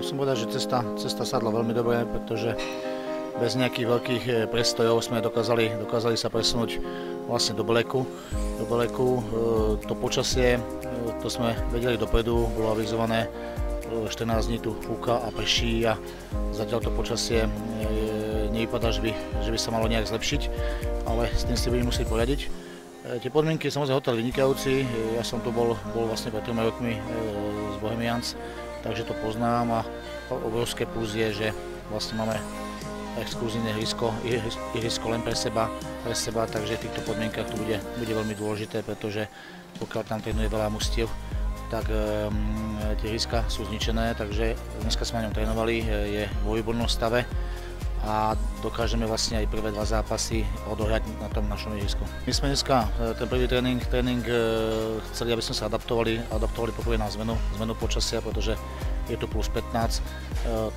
musím povedať, že cesta sadla veľmi dobre, pretože bez nejakých veľkých prestojov sme dokázali sa presunúť vlastne do Beleku. To počasie, to sme vedeli dopredu, bolo avizované, 14 dní tu fúka a prší a zatiaľ to počasie nevypadá, že by sa malo nejak zlepšiť, ale s tým si budeme musieť poradiť. Tie podmienky, samozrejme hotel vynikajúci, ja som tu bol vlastne pred 3 rokmi z Bohemians, takže to poznám a obrovské plus je, že vlastne máme exkluzívne ihrisko len pre seba, takže v týchto podmienkach to bude veľmi dôležité, pretože pokiaľ tam trénuje veľa mužstiev, tak tie ihriska sú zničené, takže dneska sme na ňom trénovali, je vo výbornom stave a dokážeme vlastne aj prvé 2 zápasy odohrať na tom našom ihrisku. My sme dneska ten prvý tréning chceli, aby sme sa adaptovali poprvé na zmenu počasia, pretože je tu plus 15,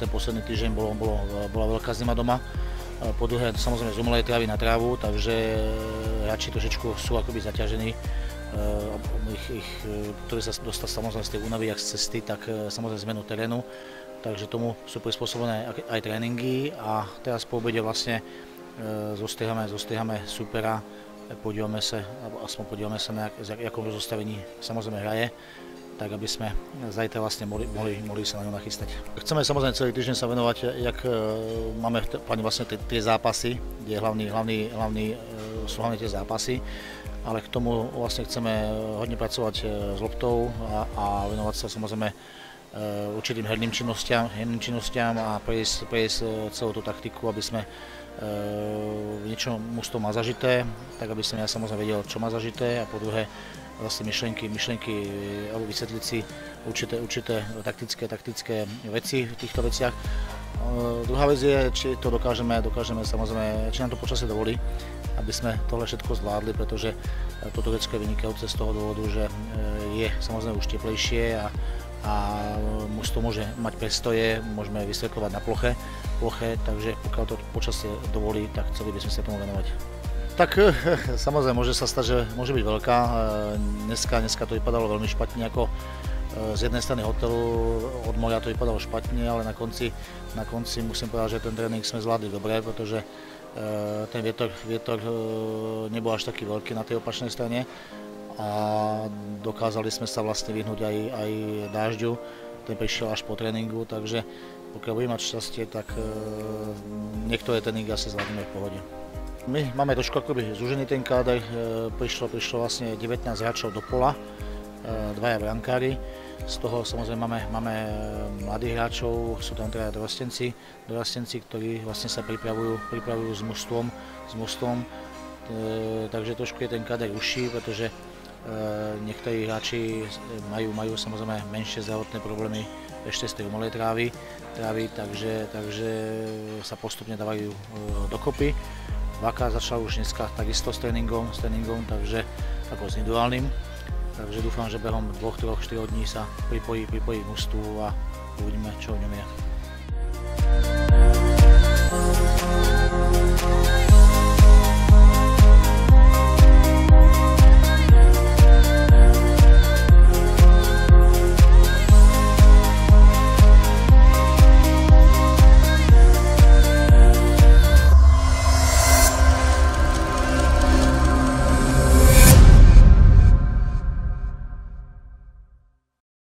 ten posledný týždeň bola veľká zima doma. Po druhé, samozrejme z umelej trávy na trávu, takže hráči trošičku sú akoby zaťažení, ktorí sa dostali samozrejme z tej únavy, jak z cesty, tak samozrejme zmenu terénu. Takže tomu sú prispôsobené aj tréningy a teraz po obede vlastne zostriháme supera, podívame sa na akom zostavení samozrejme hraje, tak aby sme zajtra vlastne mohli sa na ňu nachystať. Chceme samozrejme celý týždeň sa venovať, jak máme vlastne tie zápasy, kde sú hlavne tie zápasy, ale k tomu vlastne chceme hodne pracovať s loptou a venovať sa samozrejme určitým herným činnostiam a prejsť celú tú taktiku, aby sme niečo mužstvo má zažité, tak aby som ja samozrejme vedel, čo má zažité a po druhé vlastne myšlienky alebo vysvetliť si určité taktické veci v týchto veciach. Druhá vec je, či to dokážeme samozrejme, či nám to počasie dovolí, aby sme tohle všetko zvládli, pretože to Turecko je vynikajúce z toho dôvodu, že je samozrejme už teplejšie a mužstvo môže mať prestoje, môžeme vysvetľovať na ploche, takže pokiaľ to počasie dovolí, tak chceli by sme sa tomu venovať. Tak samozrejme môže sa stať, že môže byť veľká. Dneska to vypadalo veľmi špatne, ako z jednej strany hotelu, od moria to vypadalo špatne, ale na konci musím povedať, že ten tréning sme zvládli dobre, pretože ten vietor nebol až taký veľký na tej opačnej strane a dokázali sme sa vlastne vyhnúť aj dážďu, ten prišiel až po tréningu, takže pokiaľ budeme mať šťastie, tak niektoré tréningy asi zvládneme v pohode. My máme trošku akoby zúžený ten káder, prišlo vlastne 19 hráčov do pola, 2 brankári, z toho samozrejme máme mladých hráčov, sú tam teda dorastenci, ktorí vlastne sa pripravujú s mužstvom, takže trošku je ten káder užší, pretože niektorí hráči majú samozrejme menšie zdravotné problémy ešte z tej umelej trávy, takže sa postupne dávajú dokopy. Vaka začala už dneska takisto s tréningom, takže ako s individuálnym. Takže dúfam, že behom 2, 3, 4 dní sa pripojí k mužstvu a uvidíme, čo v ňom je.